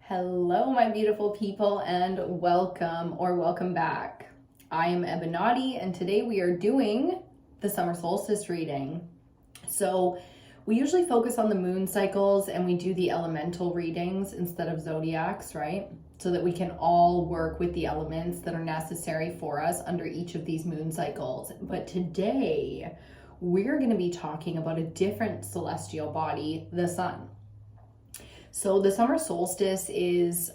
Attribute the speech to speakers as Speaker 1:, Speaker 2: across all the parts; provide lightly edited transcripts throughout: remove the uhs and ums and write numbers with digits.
Speaker 1: Hello, my beautiful people, and welcome back. I am EBINOTTI, and today we are doing the summer solstice reading. So we usually focus on the moon cycles and we do the elemental readings instead of zodiacs, right? So that we can all work with the elements that are necessary for us under each of these moon cycles. But today we're going to be talking about a different celestial body, the sun. So the summer solstice is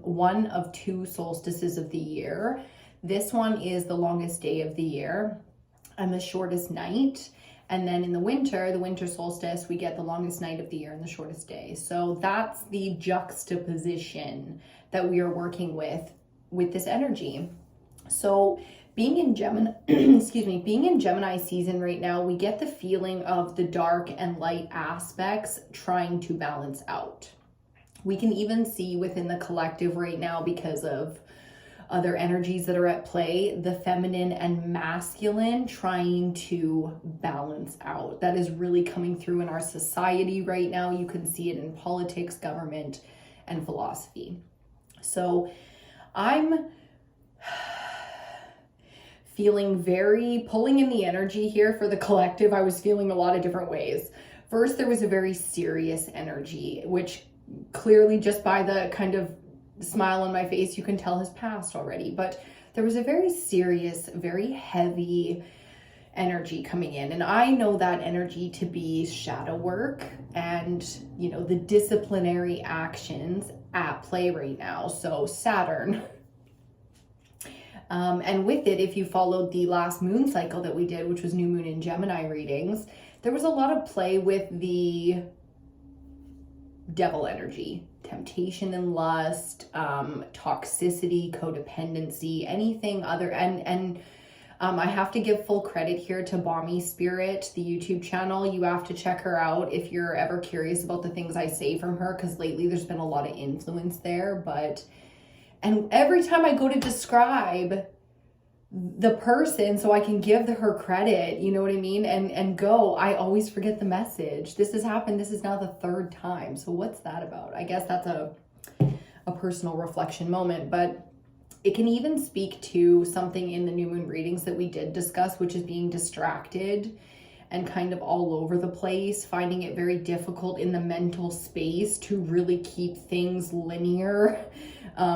Speaker 1: one of two solstices of the year. This one is the longest day of the year and the shortest night. And then in the winter solstice, we get the longest night of the year and the shortest day. So that's the juxtaposition that we are working with this energy. So being in Gemini, being in Gemini season right now, we get the feeling of the dark and light aspects trying to balance out. We can even see within the collective right now, because of other energies that are at play, the feminine and masculine trying to balance out. That is really coming through in our society right now. You can see it in politics, government, and philosophy. So I'm feeling very pulling in the energy here for the collective. I was feeling a lot of different ways. First, there was a very serious energy, which clearly just by the kind of smile on my face, you can tell has passed already. But there was a very serious, very heavy energy coming in. And I know that energy to be shadow work and, the disciplinary actions at play right now. So Saturn. And with it, if you followed the last moon cycle that we did, which was new moon in Gemini readings, there was a lot of play with the devil energy, temptation and lust, toxicity, codependency, anything other. And I have to give full credit here to Balmy Spirit, the YouTube channel. You have to check her out if you're ever curious about the things I say from her, because lately there's been a lot of influence there. And every time I go to describe the person so I can give her credit, you know what I mean? And go, I always forget the message. This has happened. This is now the third time. So what's that about? I guess that's a personal reflection moment, but it can even speak to something in the new moon readings that we did discuss, which is being distracted and kind of all over the place, finding it very difficult in the mental space to really keep things linear,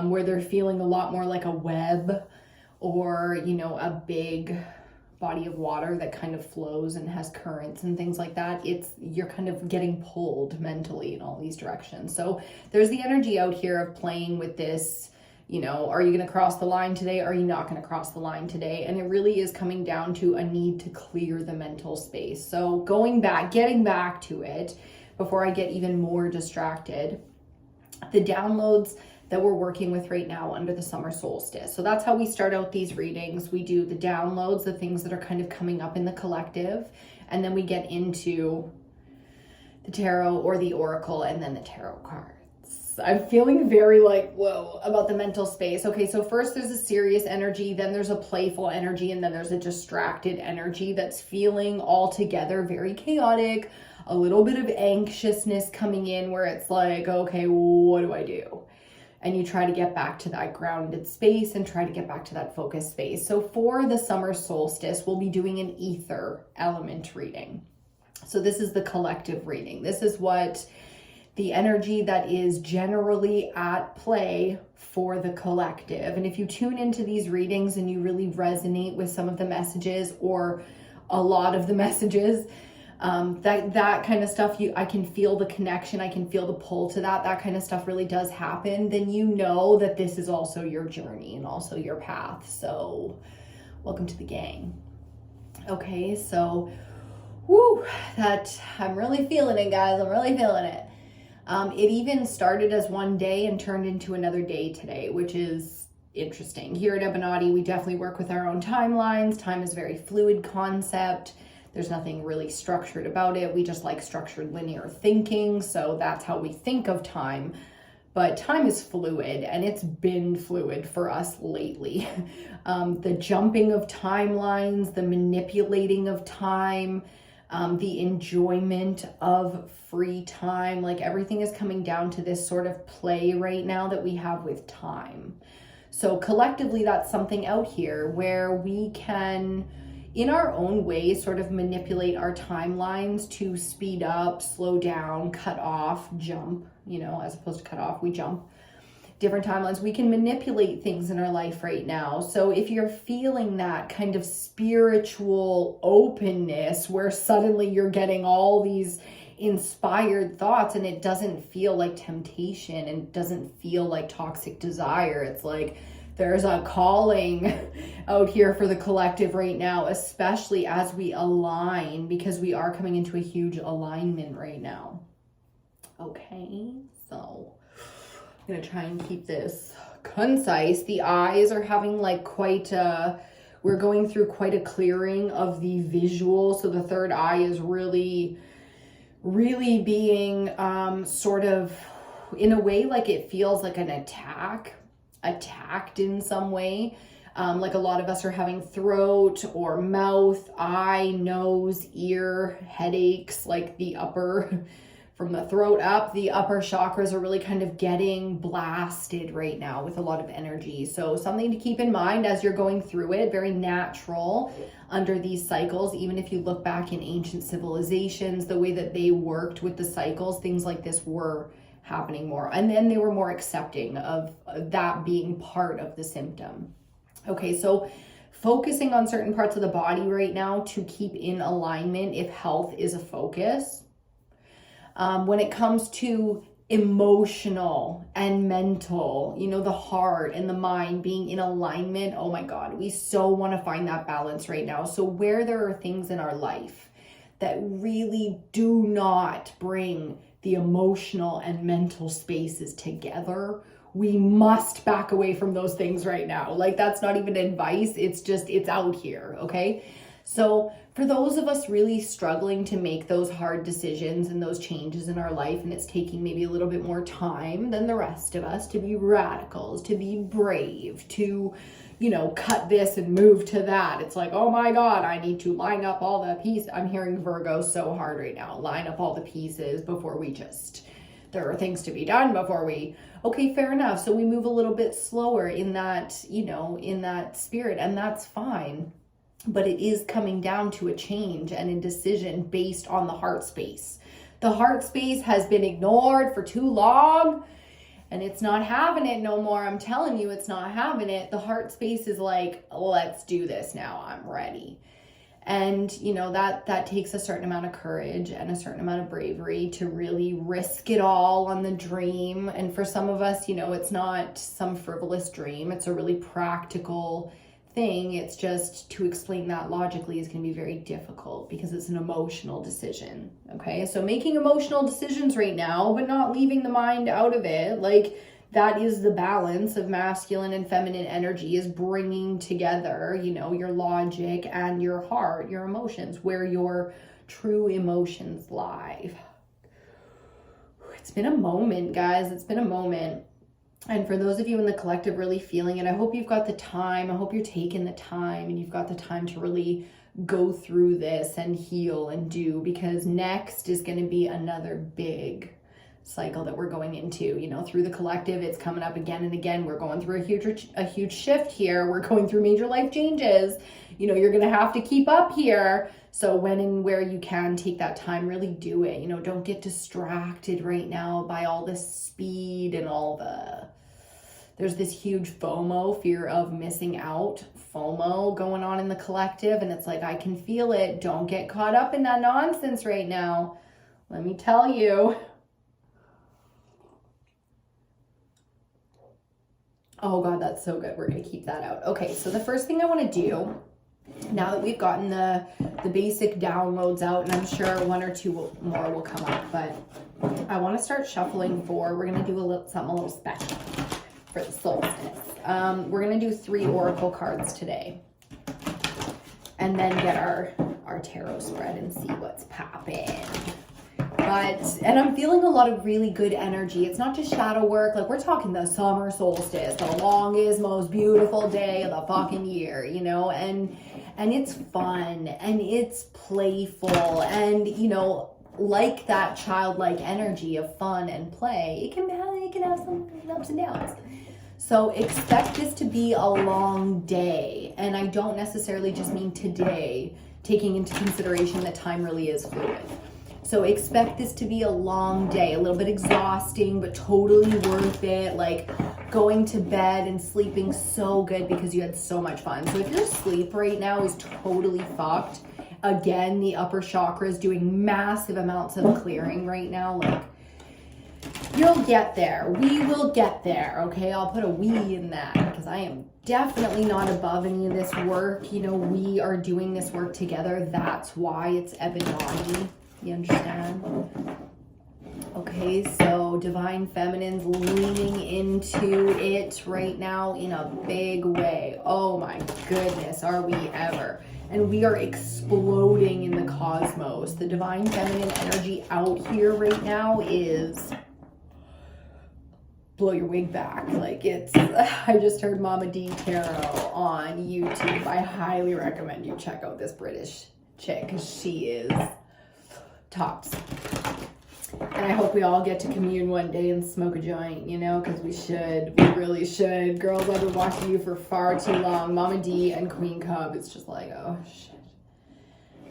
Speaker 1: where they're feeling a lot more like a web or, a big body of water that kind of flows and has currents and things like that. You're kind of getting pulled mentally in all these directions. So there's the energy out here of playing with this, are you going to cross the line today? Are you not going to cross the line today? And it really is coming down to a need to clear the mental space. So getting back to it before I get even more distracted, the downloads that we're working with right now under the summer solstice. So that's how we start out these readings. We do the downloads, the things that are kind of coming up in the collective, and then we get into the tarot or the oracle and then the tarot cards. I'm feeling very whoa, about the mental space. Okay, so first there's a serious energy, then there's a playful energy, and then there's a distracted energy that's feeling altogether very chaotic, a little bit of anxiousness coming in where it's like, okay, what do I do? And you try to get back to that grounded space and try to get back to that focused space. So for the summer solstice, we'll be doing an ether element reading. So this is the collective reading. This is what the energy that is generally at play for the collective. And if you tune into these readings and you really resonate with some of the messages or a lot of the messages, that kind of stuff, I can feel the connection, I can feel the pull to that kind of stuff really does happen, then you know that this is also your journey and also your path. So welcome to the gang. Okay, so I'm really feeling it, guys. I'm really feeling it. It even started as one day and turned into another day today, which is interesting. Here at EBINOTTI, we definitely work with our own timelines. Time is a very fluid concept. There's nothing really structured about it. We just like structured linear thinking. So that's how we think of time. But time is fluid, and it's been fluid for us lately. The jumping of timelines, the manipulating of time, the enjoyment of free time. Like everything is coming down to this sort of play right now that we have with time. So collectively, that's something out here where we can, in our own way, sort of manipulate our timelines to speed up, slow down, cut off, jump, as opposed to cut off, we jump. Different timelines. We can manipulate things in our life right now. So if you're feeling that kind of spiritual openness where suddenly you're getting all these inspired thoughts and it doesn't feel like temptation and doesn't feel like toxic desire, it's like there's a calling out here for the collective right now, especially as we align, because we are coming into a huge alignment right now. Okay, so I'm gonna try and keep this concise. The eyes are having like we're going through quite a clearing of the visual. So the third eye is really being sort of, in a way, like it feels like an attacked in some way. Like a lot of us are having throat or mouth, eye, nose, ear, headaches, like the upper, from the throat up, the upper chakras are really kind of getting blasted right now with a lot of energy. So something to keep in mind as you're going through it, very natural under these cycles. Even if you look back in ancient civilizations, the way that they worked with the cycles, things like this were happening more. And then they were more accepting of that being part of the symptom. Okay, so focusing on certain parts of the body right now to keep in alignment if health is a focus. When it comes to emotional and mental, the heart and the mind being in alignment, oh my God, we so want to find that balance right now. So where there are things in our life that really do not bring the emotional and mental spaces together, we must back away from those things right now. Like that's not even advice. It's out here. Okay. So for those of us really struggling to make those hard decisions and those changes in our life, and it's taking maybe a little bit more time than the rest of us to be radicals, to be brave, to, cut this and move to that. It's like, oh my God, I need to line up all the pieces. I'm hearing Virgo so hard right now. Line up all the pieces before there are things to be done before we, okay, fair enough. So we move a little bit slower in that, in that spirit, and that's fine. But it is coming down to a change and a decision based on the heart space. The heart space has been ignored for too long and it's not having it no more. I'm telling you, it's not having it. The heart space is like, let's do this now. I'm ready. And, that takes a certain amount of courage and a certain amount of bravery to really risk it all on the dream. And for some of us, it's not some frivolous dream. It's a really practical thing. It's just to explain that logically is going to be very difficult because it's an emotional decision. Okay, so making emotional decisions right now, but not leaving the mind out of it. Like that is the balance of masculine and feminine energy, is bringing together, your logic and your heart, your emotions, where your true emotions lie. It's been a moment, guys. It's been a moment. And for those of you in the collective really feeling it, I hope you've got the time. I hope you're taking the time and you've got the time to really go through this and heal and do, because next is going to be another big cycle that we're going into, through the collective. It's coming up again and again. We're going through a huge shift here. We're going through major life changes. You're going to have to keep up here. So when and where you can, take that time, really do it. Don't get distracted right now by all the speed and there's this huge FOMO, fear of missing out, FOMO going on in the collective. And it's like, I can feel it. Don't get caught up in that nonsense right now. Let me tell you. Oh God, that's so good. We're going to keep that out. Okay, so the first thing I want to do, now that we've gotten the basic downloads out, and I'm sure one or two more will come up, but I want to start shuffling we're going to do something a little special for the solstice. We're going to do 3 oracle cards today and then get our tarot spread and see what's popping. And I'm feeling a lot of really good energy. It's not just shadow work. Like we're talking the summer solstice, the longest, most beautiful day of the fucking year, and it's fun and it's playful, and you know, like that childlike energy of fun and play, it can have some ups and downs. So expect this to be a long day, and I don't necessarily just mean today, taking into consideration that time really is fluid. So expect this to be a long day, a little bit exhausting, but totally worth it. Like going to bed and sleeping so good because you had so much fun. So if your sleep right now is totally fucked, again, the upper chakra is doing massive amounts of clearing right now. Like, you'll get there. We will get there, okay? I'll put a we in that because I am definitely not above any of this work. You know, we are doing this work together. That's why it's EBINOTTI. You understand? Okay, so Divine Feminine's leaning into it right now in a big way. Oh my goodness, are we ever? And we are exploding in the cosmos. The Divine Feminine energy out here right now is blow your wig back. Like it's, I just heard Mama D Tarot on YouTube. I highly recommend you check out this British chick because she is tops. And I hope we all get to commune one day and smoke a joint, you know, because we should. We really should. Girls, I've been watching you for far too long. Mama D and Queen Cub, it's just like, oh, shit.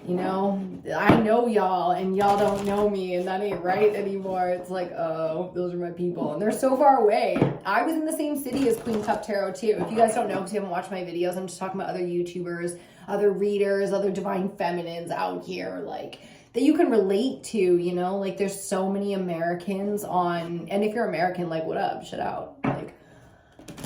Speaker 1: You know, I know y'all, and y'all don't know me, and that ain't right anymore. It's like, oh, those are my people. And they're so far away. I was in the same city as Queen Cup Tarot, too. If you guys don't know, because you haven't watched my videos, I'm just talking about other YouTubers, other readers, other Divine Feminines out here, like, that you can relate to, you know? Like, there's so many Americans on, and if you're American, like, what up? Shut out. Like,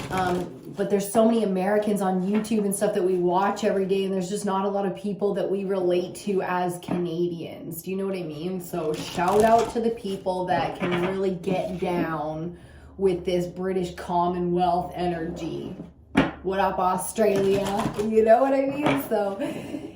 Speaker 1: but there's so many Americans on YouTube and stuff that we watch every day, and there's just not a lot of people that we relate to as Canadians. Do you know what I mean? So shout out to the people that can really get down with this British Commonwealth energy. What up, Australia? You know what I mean? So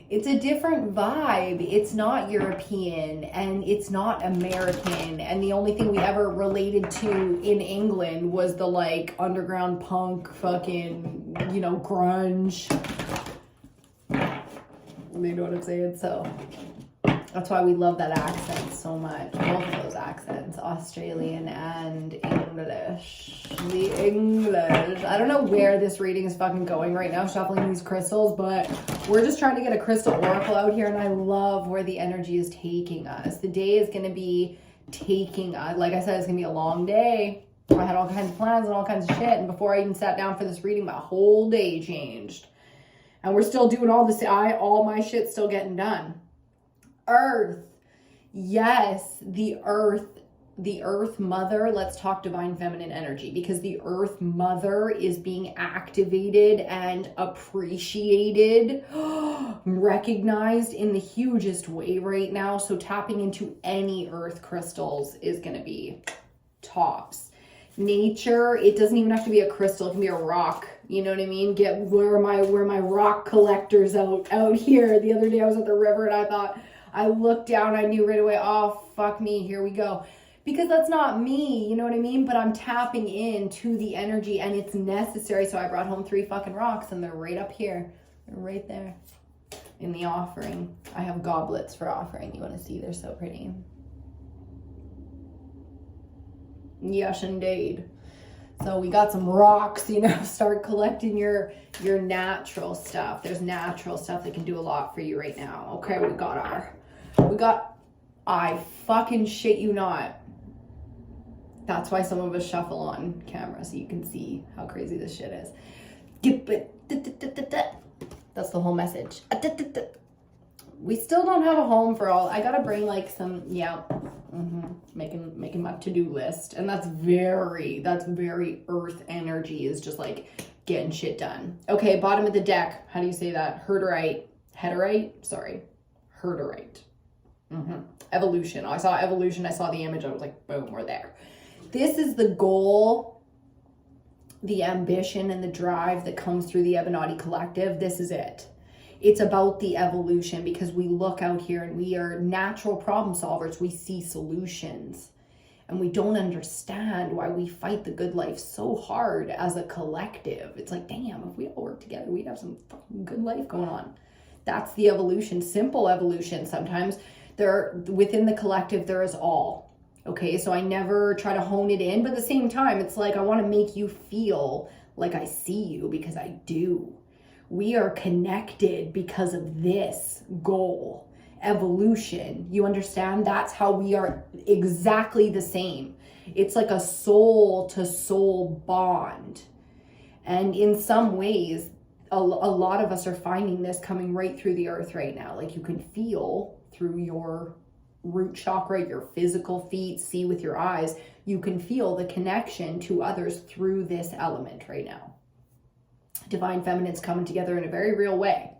Speaker 1: it's a different vibe. It's not European and it's not American. And the only thing we ever related to in England was the like underground punk fucking, you know, grunge. You know what I'm saying? So that's why we love that accent so much. Both of those accents, Australian and English. The English. I don't know where this reading is fucking going right now, shuffling these crystals, but we're just trying to get a crystal oracle out here, and I love where the energy is taking us. The day is going to be taking us. Like I said, it's going to be a long day. I had all kinds of plans and all kinds of shit, and before I even sat down for this reading, my whole day changed. And we're still doing all this. All my shit's still getting done. Earth. Yes, the earth mother. Let's talk Divine Feminine energy, because the earth mother is being activated and appreciated, recognized in the hugest way right now. So tapping into any earth crystals is going to be tops. Nature, it doesn't even have to be a crystal, it can be a rock. You know what I mean? Get where my rock collectors out here. The other day I was at the river and I looked down, I knew right away, oh, fuck me, here we go. Because that's not me, you know what I mean? But I'm tapping into the energy and it's necessary. So I brought home 3 fucking rocks and they're right up here. They're right there in the offering. I have goblets for offering. You want to see? They're so pretty. Yes, indeed. So we got some rocks, you know, start collecting your natural stuff. There's natural stuff that can do a lot for you right now. Okay, I fucking shit you not. That's why some of us shuffle on camera, so you can see how crazy this shit is. That's the whole message. We still don't have a home for all. I gotta bring like some, making my to-do list. And that's very earth energy, is just like getting shit done. Okay, bottom of the deck. How do you say that? Herderite. Evolution. I saw evolution. I saw the image. I was like, boom, we're there. This is the goal, the ambition, and the drive that comes through the EBINOTTI collective. This is it. It's about the evolution, because we look out here and we are natural problem solvers. We see solutions and we don't understand why we fight the good life so hard as a collective. It's like, damn, if we all work together, we'd have some fucking good life going on. That's the evolution, simple evolution. Sometimes within the collective, there is all. Okay, so I never try to hone it in, but at the same time, it's like I want to make you feel like I see you, because I do. We are connected because of this goal, evolution. You understand? That's how we are exactly the same. It's like a soul to soul bond. And in some ways, a lot of us are finding this coming right through the earth right now. Like you can feel through your root chakra, your physical feet, see with your eyes, you can feel the connection to others through this element right now. Divine Feminine's coming together in a very real way.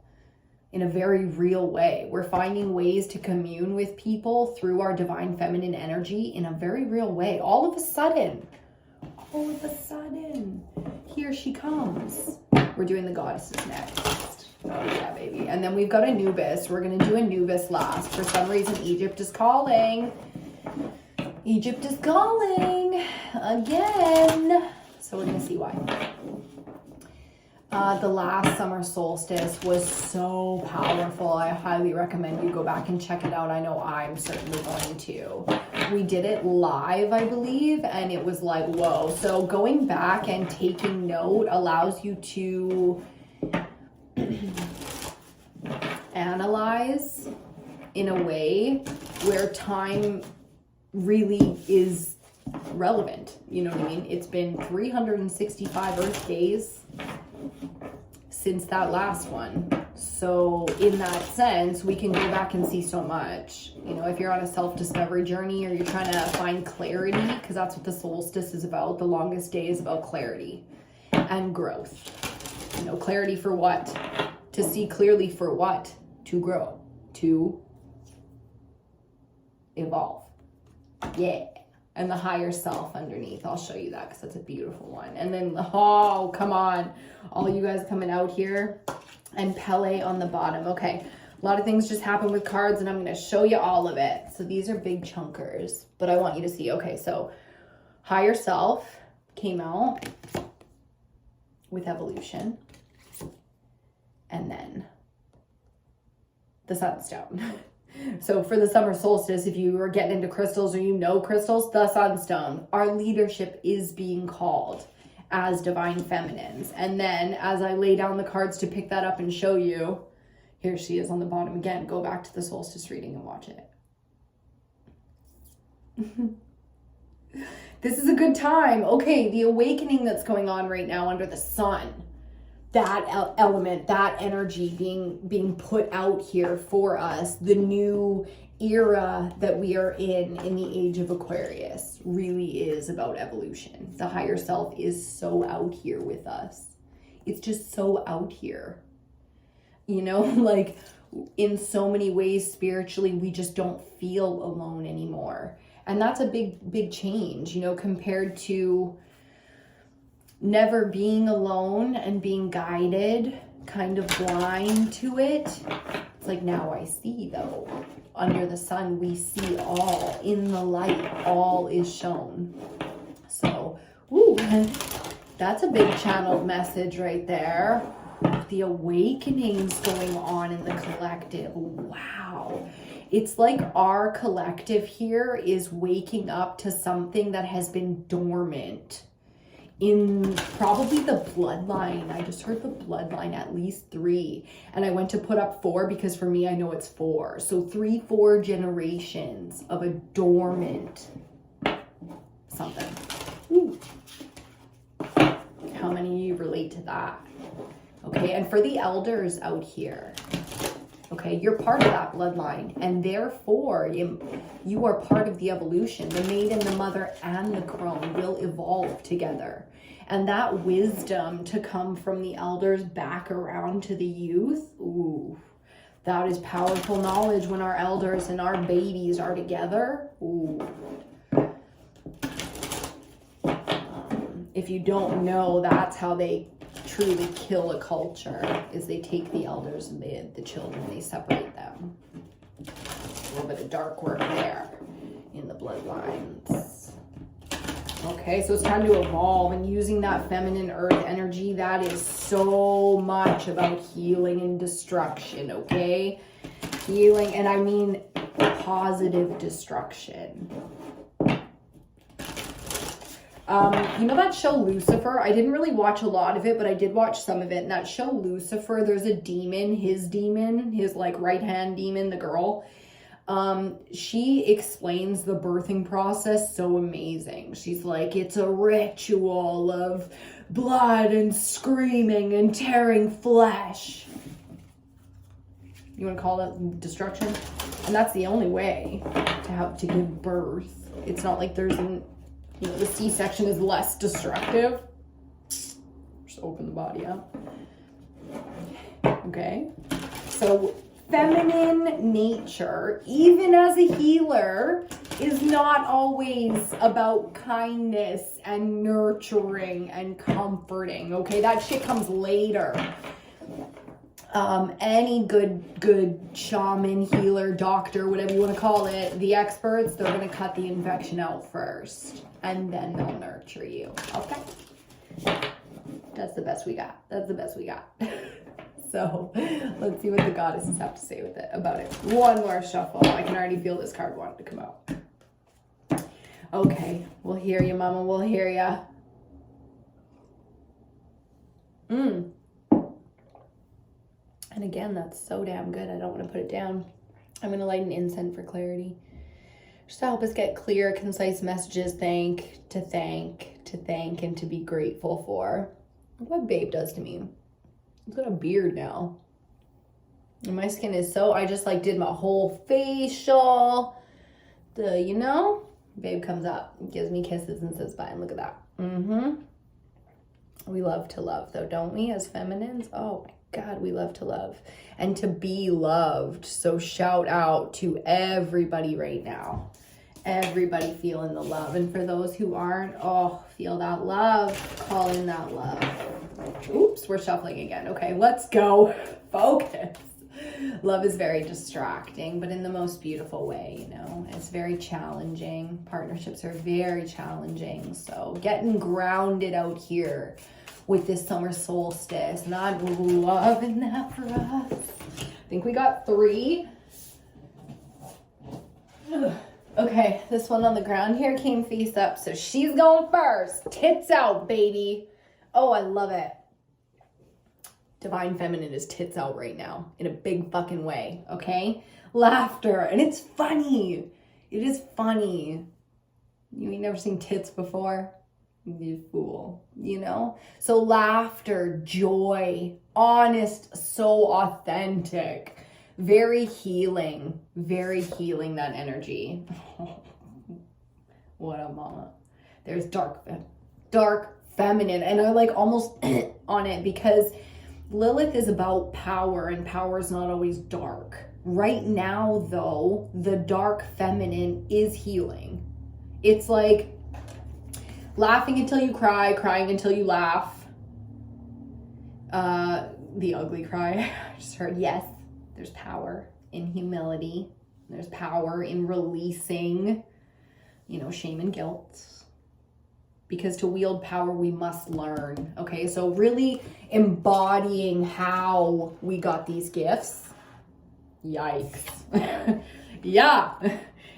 Speaker 1: In a very real way. We're finding ways to commune with people through our Divine Feminine energy in a very real way. All of a sudden, here she comes. We're doing the goddesses next. Oh yeah, baby. And then we've got Anubis. We're going to do Anubis last. For some reason, Egypt is calling. Egypt is calling again. So we're going to see why. The last summer solstice was so powerful. I highly recommend you go back and check it out. I know I'm certainly going to. We did it live, I believe, and it was like, whoa. So going back and taking note allows you to analyze in a way where time really is relevant. You know what I mean? It's been 365 Earth days since that last one. So in that sense, we can go back and see so much. You know, if you're on a self-discovery journey or you're trying to find clarity, because that's what the solstice is about. The longest day is about clarity and growth. You know, clarity for what? To see clearly for what? To grow, to evolve. Yeah. And the higher self underneath. I'll show you that because that's a beautiful one. And then, oh, come on. All you guys coming out here. And Pele on the bottom. Okay. A lot of things just happen with cards and I'm going to show you all of it. So these are big chunkers, but I want you to see. Okay. So higher self came out with evolution. And then the sunstone. So for the summer solstice, if you are getting into crystals or you know crystals, the sunstone, our leadership is being called as divine feminines. And then as I lay down the cards to pick that up and show you, here she is on the bottom again. Go back to the solstice reading and watch it. This is a good time. Okay, the awakening that's going on right now under the sun. That element, that energy being put out here for us, the new era that we are in the age of Aquarius really is about evolution. The higher self is so out here with us. It's just so out here. You know, like in so many ways spiritually, we just don't feel alone anymore. And that's a big change, you know, compared to never being alone and being guided, kind of blind to it. It's like now I see though. Under the sun, we see all. In the light, all is shown. So, ooh, that's a big channeled message right there. The awakenings going on in the collective. Wow. It's like our collective here is waking up to something that has been dormant in probably the bloodline. I just heard the bloodline at least 3. And I went to put up 4 because for me, I know it's 4. So 3-4 generations of a dormant something. Ooh. How many of you relate to that? Okay, and for the elders out here, okay, you're part of that bloodline, and therefore you are part of the evolution. The maiden, the mother, and the crone will evolve together. And that wisdom to come from the elders back around to the youth, ooh, that is powerful knowledge when our elders and our babies are together. Ooh. If you don't know, that's how they truly kill a culture, is they take the elders and the children, they separate them. A little bit of dark work there in the bloodlines. Okay, so it's time to evolve, and using that feminine earth energy, that is so much about healing and destruction, okay? Healing, and I mean positive destruction. You know that show Lucifer? I didn't really watch a lot of it, but I did watch some of it. And that show Lucifer, there's a demon, his like right-hand demon, the girl. She explains the birthing process so amazing. She's like, it's a ritual of blood and screaming and tearing flesh. You want to call that destruction? And that's the only way to give birth. It's not like there's an, you know, the C-section is less destructive. Just open the body up. Okay. So feminine nature, even as a healer, is not always about kindness and nurturing and comforting. Okay, that shit comes later. Any good shaman, healer, doctor, whatever you want to call it, the experts, they're going to cut the infection out first, and then they'll nurture you. Okay? That's the best we got. That's the best we got. So let's see what the goddesses have to say about it. One more shuffle. I can already feel this card wanting to come out. Okay, we'll hear you, mama. We'll hear ya. And again, that's so damn good. I don't want to put it down. I'm going to light an incense for clarity. Just to help us get clear, concise messages, and to be grateful for. Look what Babe does to me. He's got a beard now. And my skin is so, I just like did my whole facial. You know? Babe comes up, gives me kisses and says bye. And look at that. We love to love though, don't we? As feminines? Oh my God, we love to love and to be loved. So shout out to everybody right now. Everybody feeling the love. And for those who aren't, oh, feel that love. Call in that love. Oops, we're shuffling again. Okay, let's go. Focus. Love is very distracting, but in the most beautiful way, you know. It's very challenging. Partnerships are very challenging. So getting grounded out here with this summer solstice, and I'm loving that for us. I think we got 3. Okay, this one on the ground here came face up, so she's going first. Tits out, baby. Oh, I love it. Divine Feminine is tits out right now in a big fucking way, okay? Laughter, and it's funny. It is funny. You ain't never seen tits before? You fool, you know? So laughter, joy, honest, so authentic. Very healing, that energy. What a mama. There's dark feminine, and I like almost on it because Lilith is about power, and power is not always dark. Right now, though, the dark feminine is healing. It's like laughing until you cry, crying until you laugh. The ugly cry. I just heard, yes, there's power in humility. There's power in releasing, you know, shame and guilt. Because to wield power, we must learn. Okay, so really embodying how we got these gifts. Yikes. Yeah.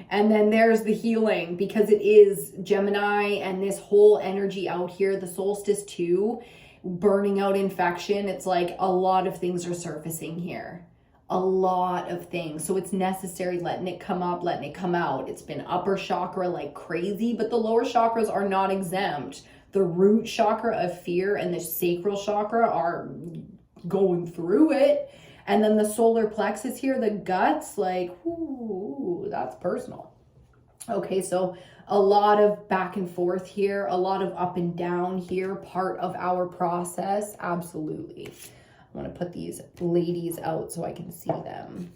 Speaker 1: And then there's the healing, because it is Gemini and this whole energy out here, the solstice too, burning out infection. It's like a lot of things are surfacing here. A lot of things. So it's necessary letting it come up, letting it come out. It's been upper chakra like crazy, but the lower chakras are not exempt. The root chakra of fear and the sacral chakra are going through it. And then the solar plexus here, the guts, like, ooh, that's personal. Okay, so a lot of back and forth here, a lot of up and down here, part of our process. Absolutely. I want to put these ladies out so I can see them.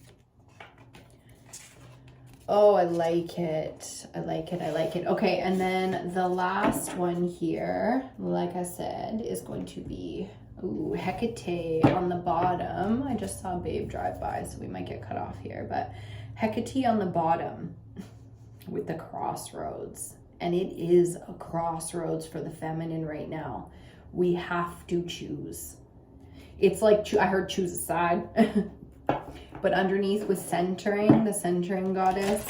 Speaker 1: Oh, I like it. I like it. I like it. Okay, and then the last one here, like I said, is going to be, ooh, Hecate on the bottom. I just saw Babe drive by, so we might get cut off here. But Hecate on the bottom with the crossroads. And it is a crossroads for the feminine right now. We have to choose. It's like, I heard choose a side. But underneath with centering, the centering goddess,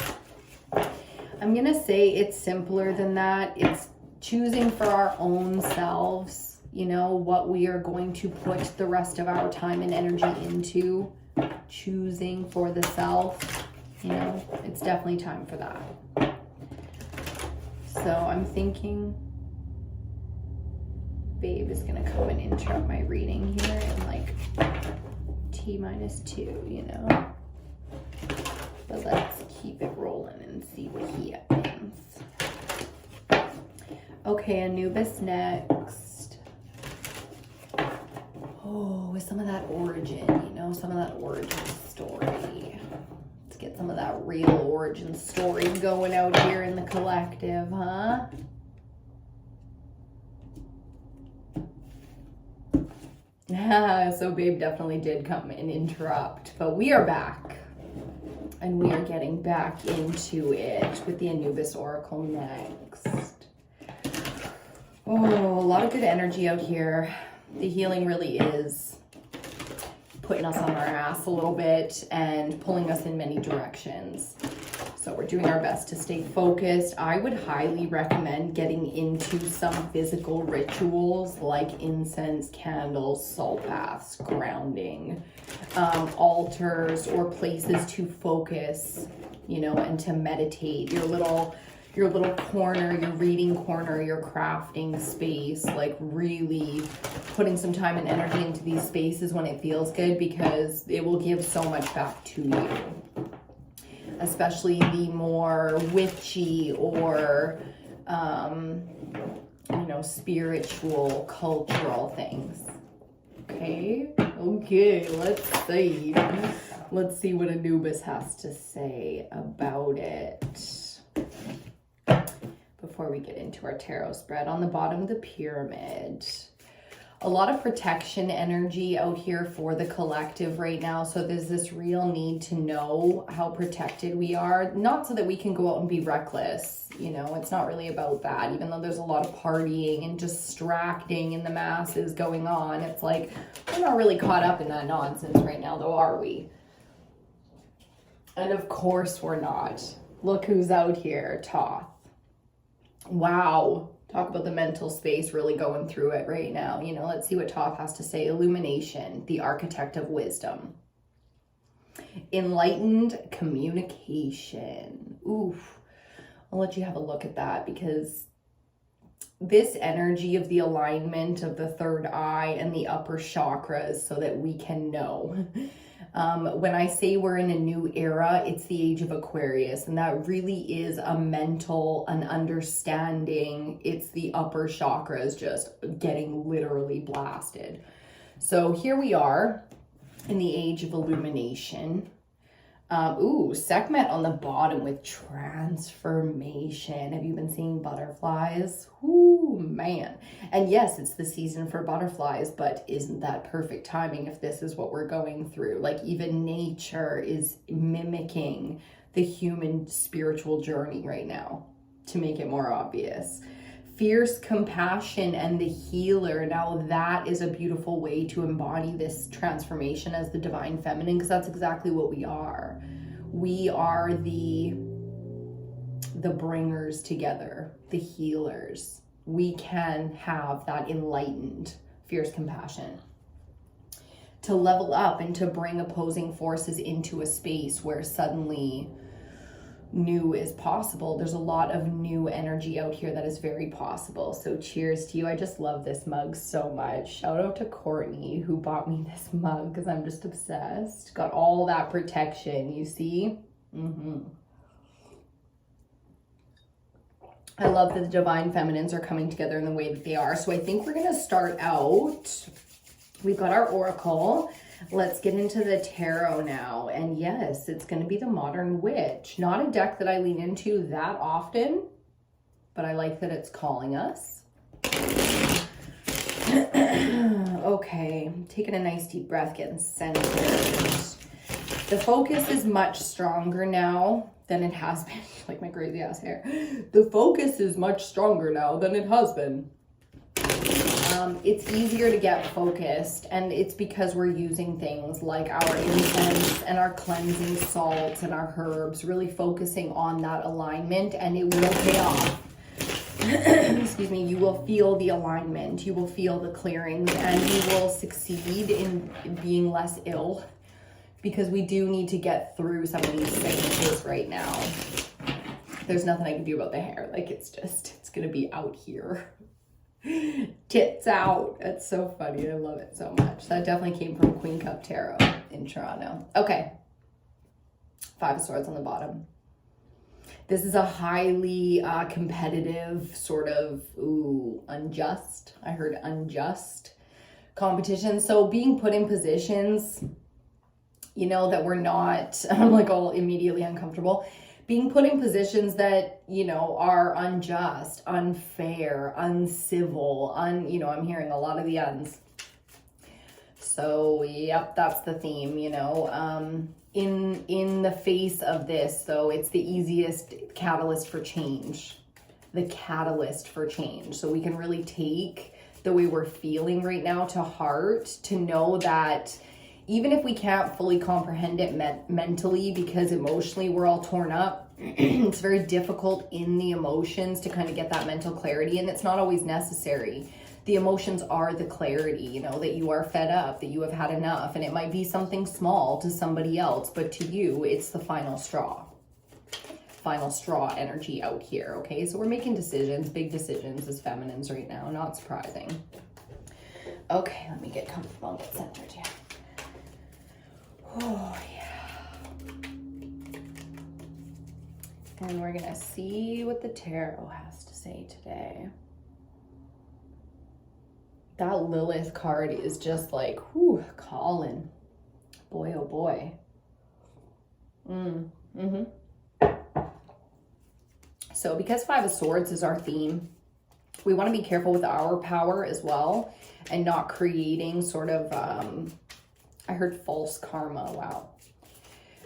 Speaker 1: I'm going to say it's simpler than that. It's choosing for our own selves, you know, what we are going to put the rest of our time and energy into. Choosing for the self, you know, it's definitely time for that. So I'm thinking babe is going to come and interrupt my reading here in like T-2, you know. But let's keep it rolling and see what he thinks. Okay, Anubis next. Oh, with some of that origin, you know, some of that origin story. Let's get some of that real origin story going out here in the collective, huh? So babe definitely did come and interrupt, but we are back. And we are getting back into it with the Anubis Oracle next. Oh, a lot of good energy out here. The healing really is putting us on our ass a little bit and pulling us in many directions. So we're doing our best to stay focused. I would highly recommend getting into some physical rituals like incense, candles, salt baths, grounding, altars, or places to focus, you know, and to meditate. Your little corner, your reading corner, your crafting space, like really putting some time and energy into these spaces when it feels good, because it will give so much back to you. Especially the more witchy or, you know, spiritual, cultural things. Okay, let's see. Let's see what Anubis has to say about it. Before we get into our tarot spread, on the bottom of the pyramid, a lot of protection energy out here for the collective right now. So there's this real need to know how protected we are, not so that we can go out and be reckless. You know, it's not really about that, even though there's a lot of partying and distracting in the masses going on. It's like, we're not really caught up in that nonsense right now, though, are we? And of course we're not. Look who's out here, Thoth. Wow. Talk about the mental space really going through it right now. You know, let's see what Thoth has to say. Illumination, the architect of wisdom. Enlightened communication. Oof. I'll let you have a look at that, because this energy of the alignment of the third eye and the upper chakras so that we can know. When I say we're in a new era, it's the age of Aquarius, and that really is a mental, an understanding. It's the upper chakras just getting literally blasted. So here we are in the age of illumination. Sekhmet on the bottom with transformation. Have you been seeing butterflies? Ooh, man. And yes, it's the season for butterflies, but isn't that perfect timing if this is what we're going through? Like, even nature is mimicking the human spiritual journey right now, to make it more obvious. Fierce compassion and the healer. Now that is a beautiful way to embody this transformation as the divine feminine, because that's exactly what we are. We are the bringers together, the healers. We can have that enlightened, fierce compassion to level up and to bring opposing forces into a space where suddenly new is possible. There's a lot of new energy out here that is very possible. So cheers to you. I just love this mug so much. Shout out to Courtney who bought me this mug, because I'm just obsessed. Got all that protection, you see? I love that the divine feminines are coming together in the way that they are. So I think we're going to start out. We've got our oracle. Let's get into the tarot now. And yes, it's going to be the Modern Witch. Not a deck that I lean into that often, but I like that it's calling us. Okay, taking a nice deep breath, getting centered. The focus is much stronger now than it has been. Like my crazy ass hair. The focus is much stronger now than it has been. It's easier to get focused, and it's because we're using things like our incense and our cleansing salts and our herbs, really focusing on that alignment, and it will pay off. Excuse me. You will feel the alignment, you will feel the clearings, and you will succeed in being less ill, because we do need to get through some of these stages right now. There's nothing I can do about the hair. Like, it's gonna be out here. Tits out. That's so funny. I love it so much. That definitely came from Queen Cup Tarot in Toronto. Okay. 5 of Swords on the bottom. This is a highly competitive sort of, unjust. I heard unjust competition. So being put in positions, you know, that we're not, I'm like all immediately uncomfortable. Being put in positions that, you know, are unjust, unfair, uncivil, you know, I'm hearing a lot of the uns. So, yep, that's the theme, you know. In the face of this, though, it's the easiest catalyst for change. The catalyst for change. So we can really take the way we're feeling right now to heart, to know that even if we can't fully comprehend it mentally, because emotionally we're all torn up, it's very difficult in the emotions to kind of get that mental clarity, and it's not always necessary. The emotions are the clarity, you know, that you are fed up, that you have had enough, and it might be something small to somebody else, but to you, it's the final straw. Final straw energy out here, okay? So we're making decisions, big decisions as feminines right now, not surprising. Okay, let me get comfortable and get centered here. Oh, yeah. And we're gonna see what the tarot has to say today. That Lilith card is just like, whew, calling. Boy, oh boy. So because 5 of Swords is our theme, we want to be careful with our power as well, and not creating sort of, I heard false karma, wow.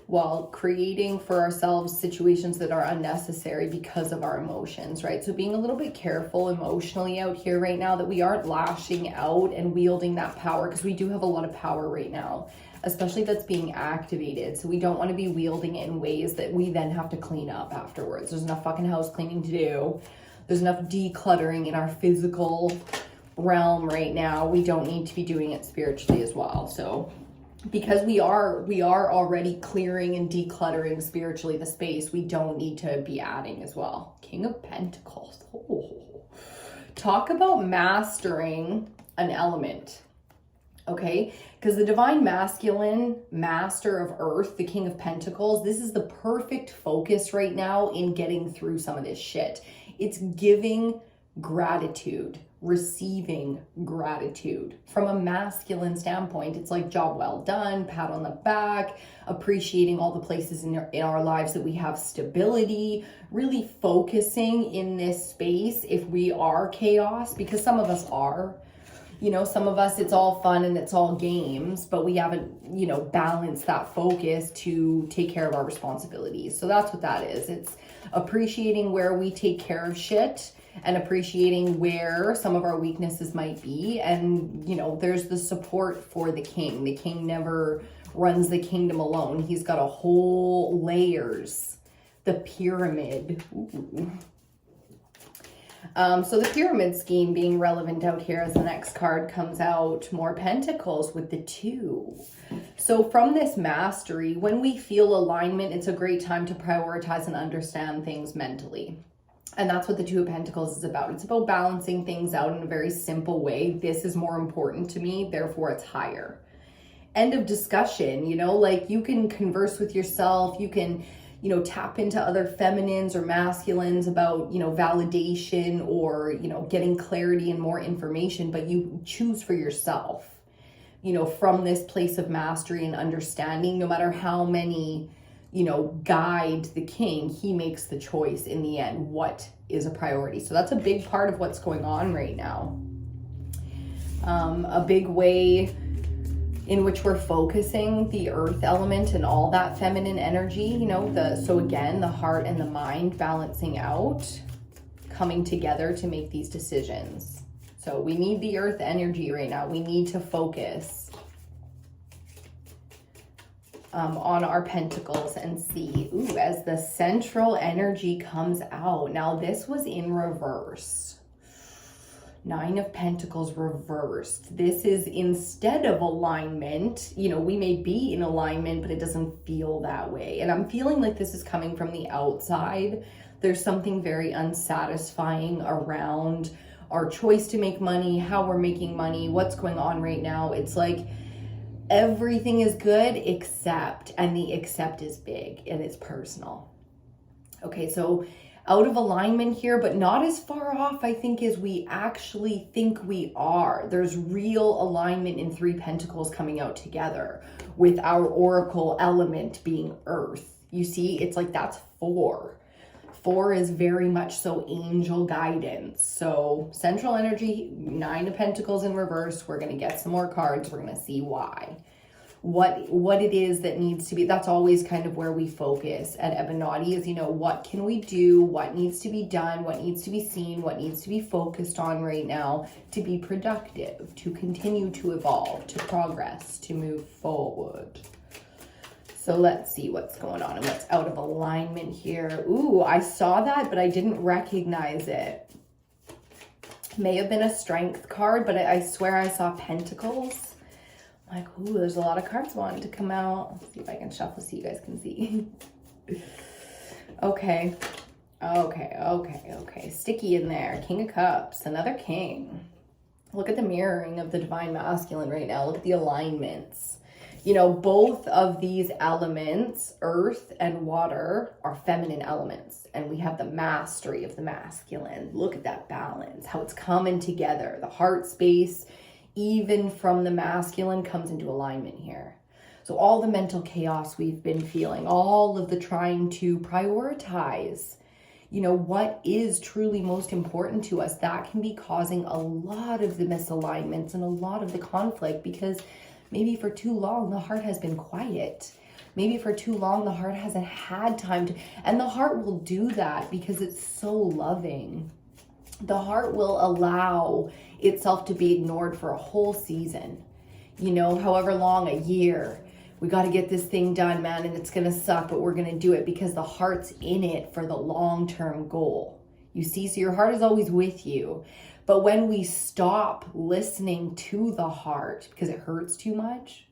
Speaker 1: While creating for ourselves situations that are unnecessary because of our emotions, right? So being a little bit careful emotionally out here right now, that we aren't lashing out and wielding that power, because we do have a lot of power right now, especially that's being activated. So we don't want to be wielding it in ways that we then have to clean up afterwards. There's enough fucking house cleaning to do. There's enough decluttering in our physical realm right now. We don't need to be doing it spiritually as well. So because we are already clearing and decluttering spiritually the space, we don't need to be adding as well. King of Pentacles. Oh. Talk about mastering an element, okay? Because the divine masculine, master of earth, the King of Pentacles, this is the perfect focus right now in getting through some of this shit. It's giving gratitude, receiving gratitude. From a masculine standpoint, it's like job well done, pat on the back, appreciating all the places in our lives that we have stability, really focusing in this space if we are chaos, because some of us are. You know, some of us, it's all fun and it's all games, but we haven't, you know, balanced that focus to take care of our responsibilities. So that's what that is. It's appreciating where we take care of shit and appreciating where some of our weaknesses might be. And, you know, there's the support for the king. The king never runs the kingdom alone. He's got a whole layers. The pyramid. Ooh. So the pyramid scheme being relevant out here as the next card comes out, more pentacles with the 2. So from this mastery, when we feel alignment, it's a great time to prioritize and understand things mentally. And that's what the 2 of Pentacles is about. It's about balancing things out in a very simple way. This is more important to me, therefore it's higher. End of discussion, you know, like you can converse with yourself, you can, you know, tap into other feminines or masculines about, you know, validation or, you know, getting clarity and more information, but you choose for yourself, you know, from this place of mastery and understanding. No matter how many, you know, guide the king, he makes the choice in the end, what is a priority. So that's a big part of what's going on right now. A big way in which we're focusing the earth element and all that feminine energy, you know, so again, the heart and the mind balancing out, coming together to make these decisions. So we need the earth energy right now. We need to focus on our pentacles and see, ooh, as the central energy comes out. Now this was in reverse. 9 of Pentacles reversed. This is instead of alignment. You know, we may be in alignment, but it doesn't feel that way. And I'm feeling like this is coming from the outside. There's something very unsatisfying around our choice to make money, how we're making money, what's going on right now. It's like everything is good except, and the except is big and it's personal. Okay, so out of alignment here, but not as far off, I think, as we actually think we are. There's real alignment in 3 Pentacles coming out together with our oracle element being earth. You see, it's like that's 4. 4 is very much so angel guidance. So central energy, 9 of Pentacles in reverse. We're going to get some more cards. We're going to see why. What it is that needs to be, that's always kind of where we focus at EBINOTTI is, you know, what can we do? What needs to be done? What needs to be seen? What needs to be focused on right now to be productive, to continue to evolve, to progress, to move forward. So let's see what's going on and what's out of alignment here. Ooh, I saw that, but I didn't recognize it. May have been a strength card, but I swear I saw Pentacles. Like, ooh, there's a lot of cards wanting to come out. Let's see if I can shuffle so you guys can see. Okay. Sticky in there. King of Cups, another king. Look at the mirroring of the divine masculine right now. Look at the alignments. You know, both of these elements, earth and water, are feminine elements. And we have the mastery of the masculine. Look at that balance, how it's coming together. The heart space, even from the masculine, comes into alignment here. So all the mental chaos we've been feeling, all of the trying to prioritize, you know, what is truly most important to us, that can be causing a lot of the misalignments and a lot of the conflict, because maybe for too long the heart has been quiet. Maybe for too long the heart hasn't had time to, and the heart will do that because it's so loving. The heart will allow itself to be ignored for a whole season, you know, however long, a year. We got to get this thing done, man, and it's going to suck, but we're going to do it because the heart's in it for the long-term goal. You see, so your heart is always with you. But when we stop listening to the heart because it hurts too much,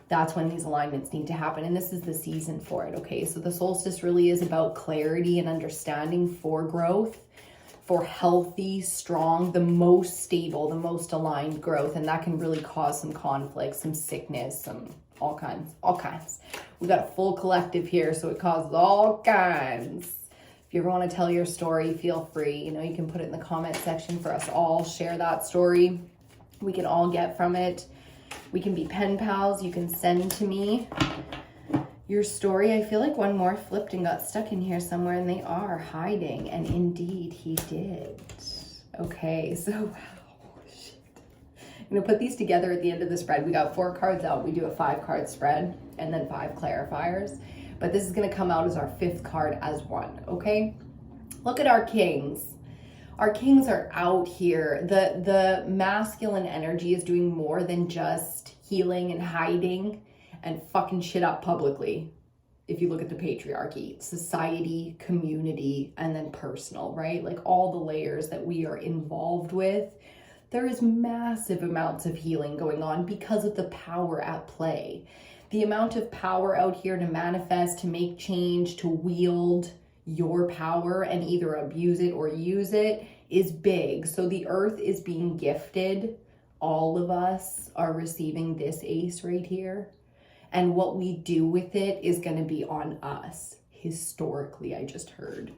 Speaker 1: that's when these alignments need to happen. And this is the season for it, okay? So the solstice really is about clarity and understanding for growth, for healthy, strong, the most stable, the most aligned growth. And that can really cause some conflict, some sickness, some all kinds. We got a full collective here, so it causes all kinds. If you ever want to tell your story, feel free. You know, you can put it in the comment section for us all. Share that story. We can all get from it. We can be pen pals. You can send to me your story. I feel like one more flipped and got stuck in here somewhere, and they are hiding. And indeed, he did. Okay, so wow, shit. I'm gonna put these together at the end of the spread. We got 4 cards out. We do a 5-card spread and then 5 clarifiers. But this is gonna come out as our 5th card as one, okay? Look at our kings. Our kings are out here. The masculine energy is doing more than just healing and hiding and fucking shit up publicly. If you look at the patriarchy, society, community, and then personal, right? Like all the layers that we are involved with, there is massive amounts of healing going on because of the power at play. The amount of power out here to manifest, to make change, to wield your power and either abuse it or use it is big. So the earth is being gifted. All of us are receiving this ace right here. And what we do with it is going to be on us. Historically, I just heard.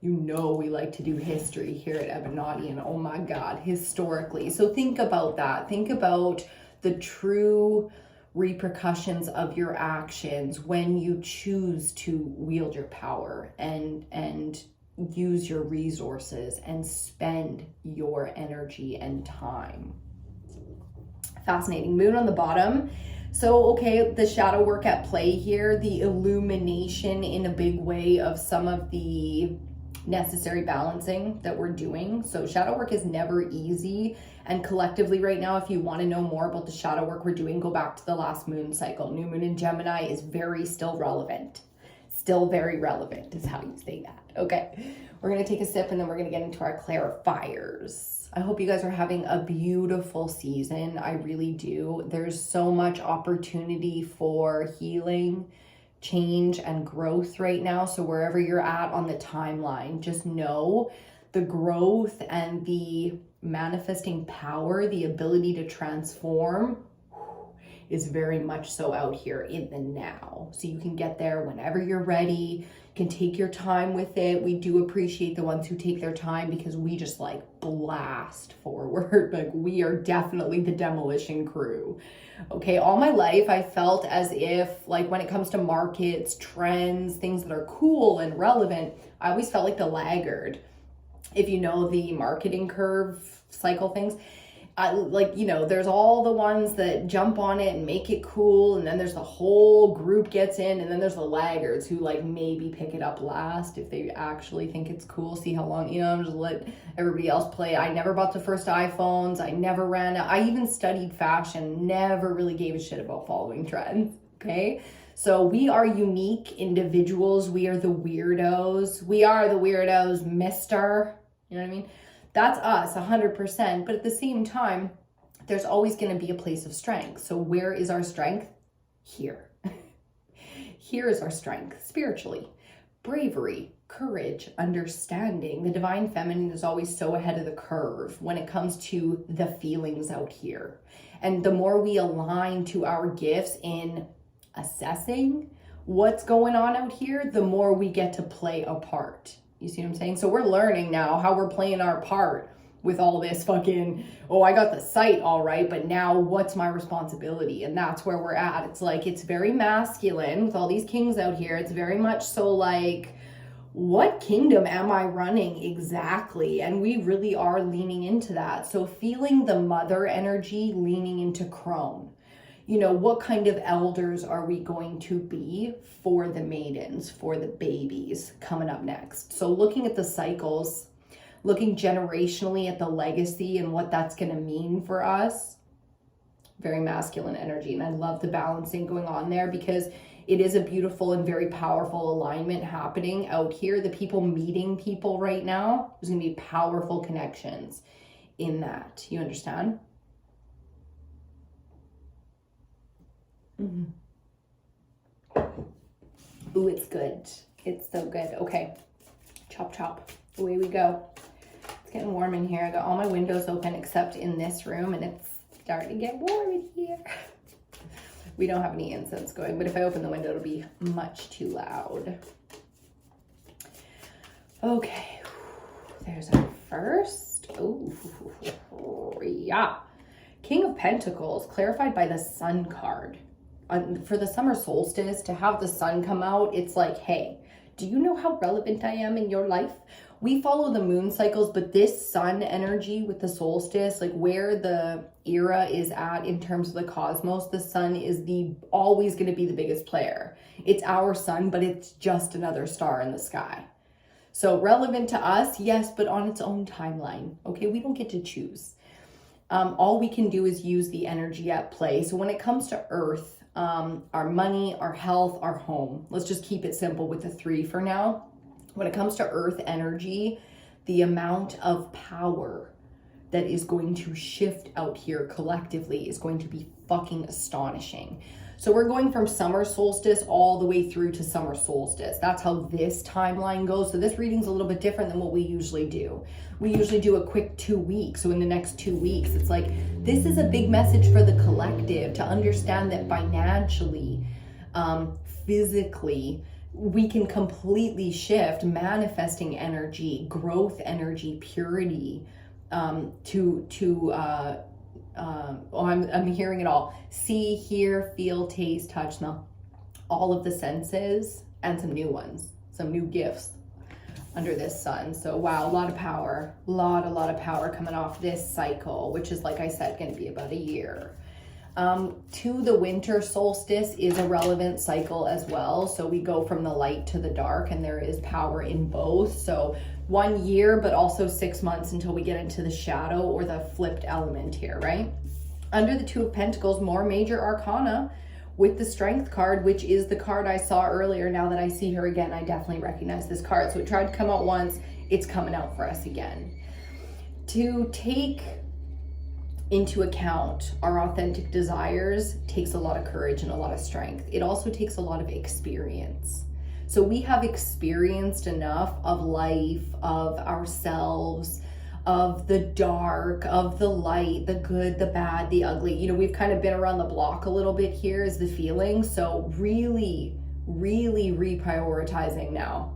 Speaker 1: You know we like to do history here at EBINOTTI, and oh my God, historically. So think about that. Think about the true repercussions of your actions when you choose to wield your power and use your resources and spend your energy and time. Fascinating. Moon on the bottom. So, okay, the shadow work at play here, the illumination in a big way of some of the necessary balancing that we're doing. So shadow work is never easy. And collectively right now, if you want to know more about the shadow work we're doing, go back to the last moon cycle. New moon in Gemini is still relevant. Still very relevant is how you say that. Okay, we're going to take a sip and then we're going to get into our clarifiers. I hope you guys are having a beautiful season. I really do. There's so much opportunity for healing, change, and growth right now. So wherever you're at on the timeline, just know the growth and the manifesting power, the ability to transform is very much so out here in the now. So you can get there whenever you're ready. You can take your time with it. We do appreciate the ones who take their time because we just like blast forward. Like we are definitely the demolition crew. Okay, all my life I felt as if like when it comes to markets, trends, things that are cool and relevant, I always felt like the laggard. If you know the marketing curve cycle things, there's all the ones that jump on it and make it cool, and then there's the whole group gets in, and then there's the laggards who like maybe pick it up last if they actually think it's cool. See how long, just let everybody else play. I never bought the first iPhones. I never ran out. I even studied fashion, never really gave a shit about following trends. Okay. So we are unique individuals. We are the weirdos. We are the weirdos, mister. You know what I mean? That's us 100%. But at the same time, there's always going to be a place of strength. So where is our strength? Here. Here is our strength spiritually. Bravery, courage, understanding. The divine feminine is always so ahead of the curve when it comes to the feelings out here. And the more we align to our gifts in assessing what's going on out here, the more we get to play a part. You see what I'm saying? So we're learning now how we're playing our part with all this fucking, oh, I got the sight all right, but now what's my responsibility? And that's where we're at. It's like, it's very masculine with all these kings out here. It's very much so like, what kingdom am I running exactly? And we really are leaning into that. So feeling the mother energy, leaning into crone. What kind of elders are we going to be for the maidens, for the babies coming up next? So looking at the cycles, looking generationally at the legacy and what that's going to mean for us, very masculine energy. And I love the balancing going on there because it is a beautiful and very powerful alignment happening out here. The people meeting people right now, there's going to be powerful connections in that. You understand? Mm-hmm. Ooh, it's good. It's so good. Okay. Chop, chop. Away we go. It's getting warm in here. I got all my windows open except in this room, and it's starting to get warm in here. We don't have any incense going, but if I open the window, it'll be much too loud. Okay. There's our first. Oh, yeah. King of Pentacles, clarified by the Sun card. For the summer solstice, to have the sun come out, it's like, hey, do you know how relevant I am in your life? We follow the moon cycles, but this sun energy with the solstice, like where the era is at in terms of the cosmos, the sun is always going to be the biggest player. It's our sun, but it's just another star in the sky. So relevant to us, yes, but on its own timeline. Okay, we don't get to choose. All we can do is use the energy at play. So when it comes to Earth, our money, our health, our home, let's just keep it simple with the 3 for now. When it comes to Earth energy, the amount of power that is going to shift out here collectively is going to be fucking astonishing. So we're going from summer solstice all the way through to summer solstice. That's how this timeline goes. So this reading's a little bit different than what we usually do. We usually do a quick 2 weeks. So in the next 2 weeks, it's like, this is a big message for the collective to understand that financially, physically, we can completely shift manifesting energy, growth energy, purity, I'm hearing it all. See, hear, feel, taste, touch, smell. All of the senses and some new ones, some new gifts. under this sun. So wow, a lot of power, a lot of power coming off this cycle, which is, like I said, going to be about a year. To the winter solstice is a relevant cycle as well. So we go from the light to the dark, and there is power in both. So 1 year, but also 6 months until we get into the shadow or the flipped element here, right? Under the Two of Pentacles, more major arcana with the Strength card, which is the card I saw earlier. Now that I see her again, I definitely recognize this card. So it tried to come out once, it's coming out for us again. To take into account our authentic desires takes a lot of courage and a lot of strength. It also takes a lot of experience. So we have experienced enough of life, of ourselves, of the dark, of the light, the good, the bad, the ugly. You know, we've kind of been around the block a little bit here is the feeling. So really reprioritizing now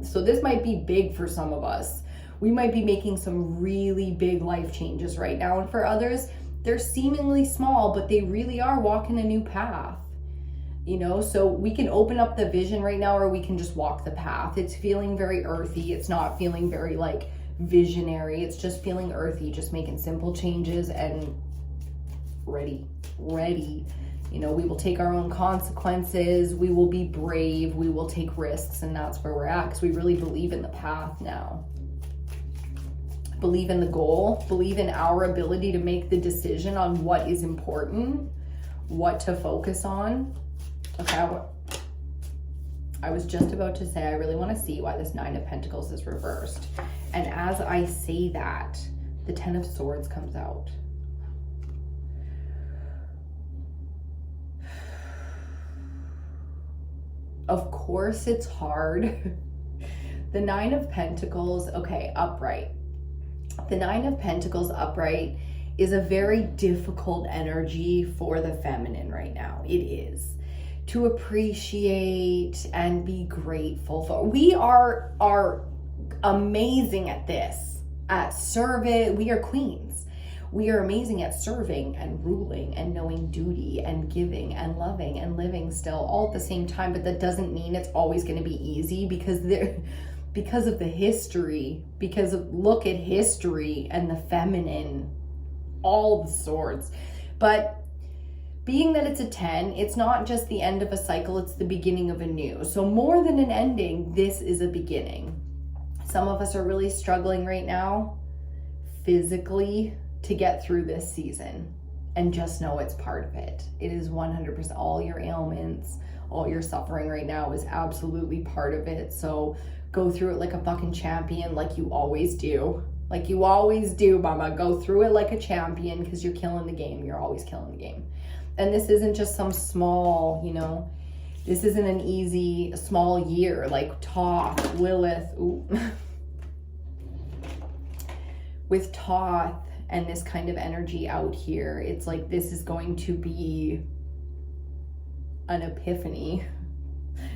Speaker 1: so this might be big for some of us. We might be making some really big life changes right now. And for others, they're seemingly small, but they really are walking a new path. You know, so we can open up the vision right now, or we can just walk the path. It's feeling very earthy. It's not feeling very like visionary. It's just feeling earthy, just making simple changes and ready. You know, we will take our own consequences. We will be brave. We will take risks. And that's where we're at, because we really believe in the path now. Believe in the goal, believe in our ability to make the decision on what is important, what to focus on. Okay, I was just about to say, I really want to see why this Nine of Pentacles is reversed. And as I say that, the Ten of Swords comes out. Of course it's hard. The Nine of Pentacles, okay, upright. The Nine of Pentacles upright is a very difficult energy for the feminine right now. It is. To appreciate and be grateful for. We are amazing at this, at service. We are queens. We are amazing at serving and ruling and knowing duty and giving and loving and living still all at the same time. But that doesn't mean it's always going to be easy, because of the history, look at history and the feminine, all the swords. But being that it's a 10, it's not just the end of a cycle, it's the beginning of a new. So more than an ending, this is a beginning. Some of us are really struggling right now, physically, to get through this season. And just know it's part of it. It is 100%. All your ailments, all your suffering right now is absolutely part of it. So go through it like a fucking champion, like you always do. Like you always do, mama. Go through it like a champion, because you're killing the game. You're always killing the game. And this isn't just some small, you know, this isn't an easy, small year. Like Thoth, Lilith, with Thoth and this kind of energy out here, it's like this is going to be an epiphany.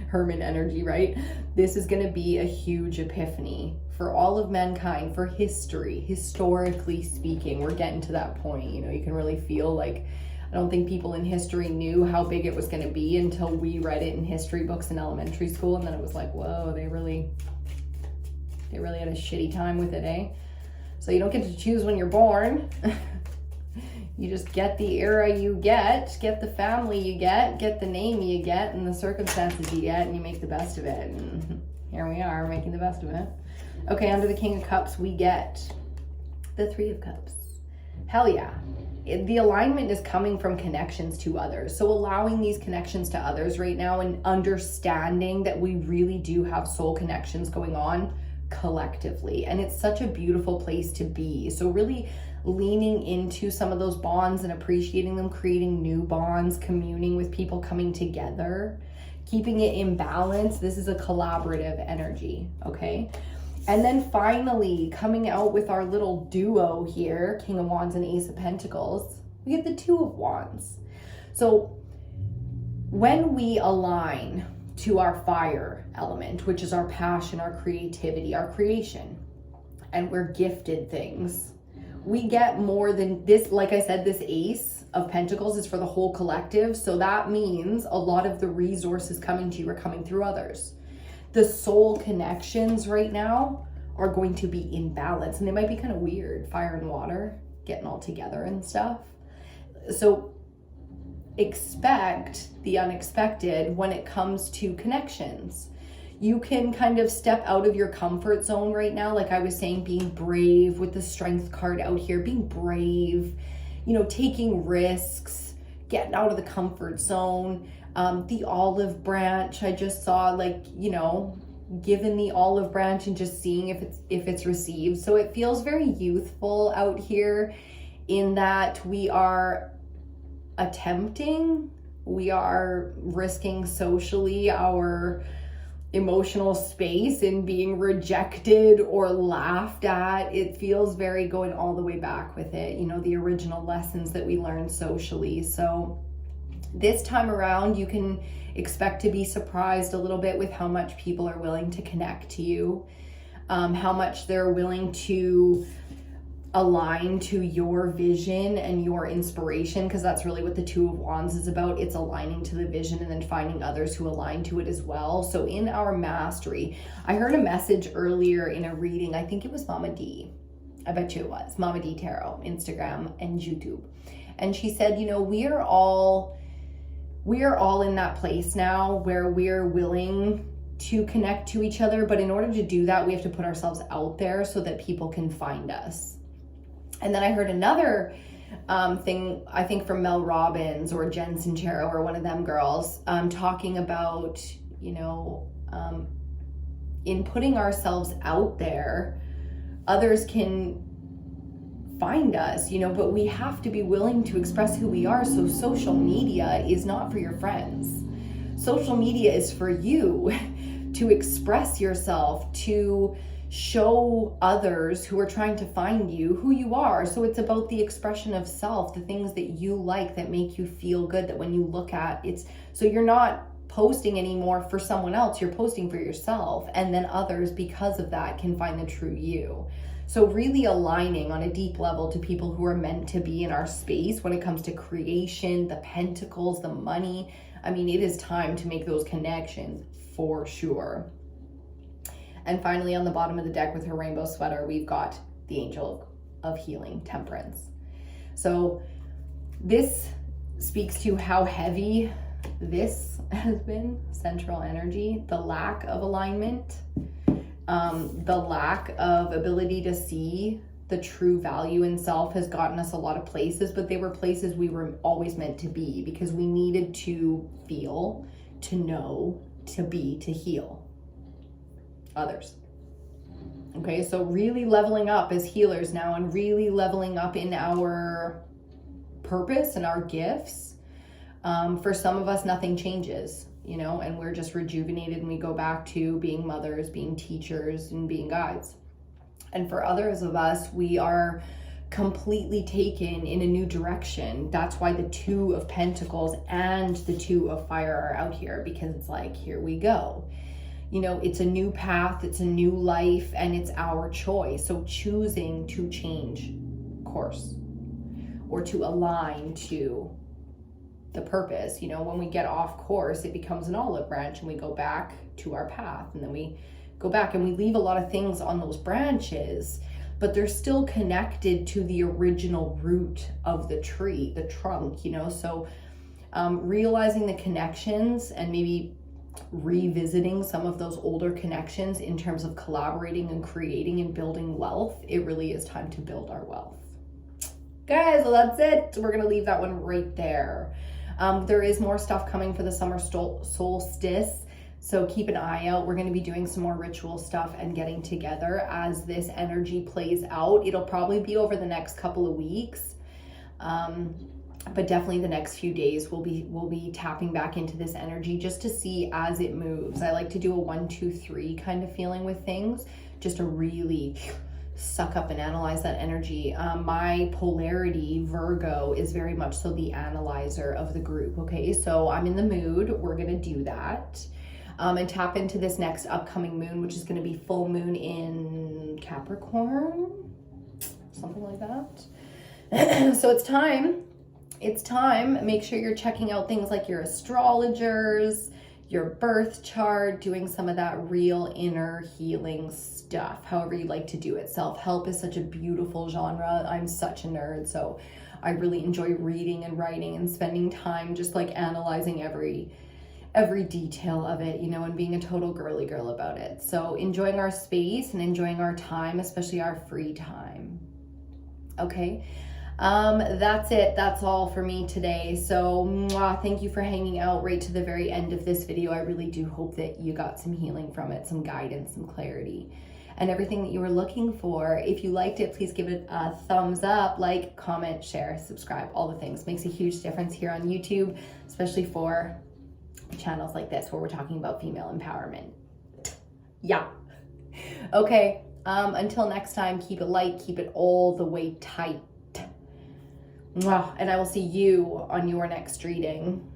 Speaker 1: Hermit energy, right? This is going to be a huge epiphany for all of mankind, for history, historically speaking. We're getting to that point, you know, you can really feel like, I don't think people in history knew how big it was going to be until we read it in history books in elementary school. And then it was like, whoa, they really had a shitty time with it, eh? So you don't get to choose when you're born. You just get the era you get the family you get the name you get, and the circumstances you get, and you make the best of it. And here we are, making the best of it. Okay, under the King of Cups, we get the Three of Cups. Hell yeah. The alignment is coming from connections to others. So allowing these connections to others right now, and understanding that we really do have soul connections going on collectively. And it's such a beautiful place to be. So really leaning into some of those bonds and appreciating them, creating new bonds, communing with people, coming together, keeping it in balance. This is a collaborative energy, okay? And then finally, coming out with our little duo here, King of Wands and Ace of Pentacles, we get the Two of Wands. So when we align to our fire element, which is our passion, our creativity, our creation, and we're gifted things, we get more than this. Like I said, this Ace of Pentacles is for the whole collective. So that means a lot of the resources coming to you are coming through others. the soul connections right now are going to be in balance, and they might be kind of weird, fire and water getting all together and stuff. So expect the unexpected when it comes to connections. You can kind of step out of your comfort zone right now. Like I was saying, being brave with the strength card out here, being brave, taking risks, getting out of the comfort zone. The olive branch, I just saw, given the olive branch and just seeing if it's received. So it feels very youthful out here in that we are attempting, we are risking socially our emotional space and being rejected or laughed at. It feels very going all the way back with it, the original lessons that we learned socially. So this time around, you can expect to be surprised a little bit with how much people are willing to connect to you, how much they're willing to align to your vision and your inspiration, because that's really what the Two of Wands is about. It's aligning to the vision and then finding others who align to it as well. So in our mastery, I heard a message earlier in a reading. I think it was Mama D. I bet you it was Mama D Tarot, Instagram and YouTube. And she said, we are all in that place now where we're willing to connect to each other. But in order to do that, we have to put ourselves out there so that people can find us. And then I heard another thing, I think from Mel Robbins or Jen Sincero or one of them girls, talking about, in putting ourselves out there, others can find us, but we have to be willing to express who we are. So social media is not for your friends. Social media is for you to express yourself, to show others who are trying to find you who you are. So it's about the expression of self, the things that you like, that make you feel good, that when you look at it's, so you're not posting anymore for someone else, you're posting for yourself, and then others because of that can find the true you. So really aligning on a deep level to people who are meant to be in our space when it comes to creation, the pentacles, the money. I mean, it is time to make those connections for sure. And finally, on the bottom of the deck with her rainbow sweater, we've got the Angel of Healing, Temperance. So this speaks to how heavy this has been, central energy, the lack of alignment, the lack of ability to see the true value in self has gotten us a lot of places, but they were places we were always meant to be because we needed to feel, to know, to be, to heal others. Okay, so really leveling up as healers now and really leveling up in our purpose and our gifts. For some of us, nothing changes, and we're just rejuvenated and we go back to being mothers, being teachers, and being guides. And for others of us, we are completely taken in a new direction. That's why the Two of Pentacles and the Two of Fire are out here, because it's like, here we go. It's a new path, it's a new life, and it's our choice. So choosing to change course or to align to the purpose. When we get off course, it becomes an olive branch and we go back to our path, and then we go back and we leave a lot of things on those branches, but they're still connected to the original root of the tree, the trunk, so realizing the connections and maybe revisiting some of those older connections in terms of collaborating and creating and building wealth. It really is time to build our wealth. Guys, well, that's it. We're going to leave that one right there. There is more stuff coming for the summer solstice, so keep an eye out. We're going to be doing some more ritual stuff and getting together as this energy plays out. It'll probably be over the next couple of weeks. But definitely the next few days we'll be tapping back into this energy just to see as it moves. I like to do a 1, 2, 3 kind of feeling with things, just to really suck up and analyze that energy. My polarity, Virgo, is very much so the analyzer of the group. Okay, so I'm in the mood. We're gonna do that and tap into this next upcoming moon, which is gonna be full moon in Capricorn, something like that. So it's time. Make sure you're checking out things like your astrologers, your birth chart, doing some of that real inner healing stuff, however you like to do it. Self-help is such a beautiful genre. I'm such a nerd, so I really enjoy reading and writing and spending time just like analyzing every detail of it, you know, and being a total girly girl about it. So enjoying our space and enjoying our time, especially our free time. Okay. That's it. That's all for me today. So thank you for hanging out right to the very end of this video. I really do hope that you got some healing from it, some guidance, some clarity, and everything that you were looking for. If you liked it, please give it a thumbs up, like, comment, share, subscribe, all the things. Makes a huge difference here on YouTube, especially for channels like this where we're talking about female empowerment. Yeah. Okay. Until next time, keep it light, keep it all the way tight. And I will see you on your next reading.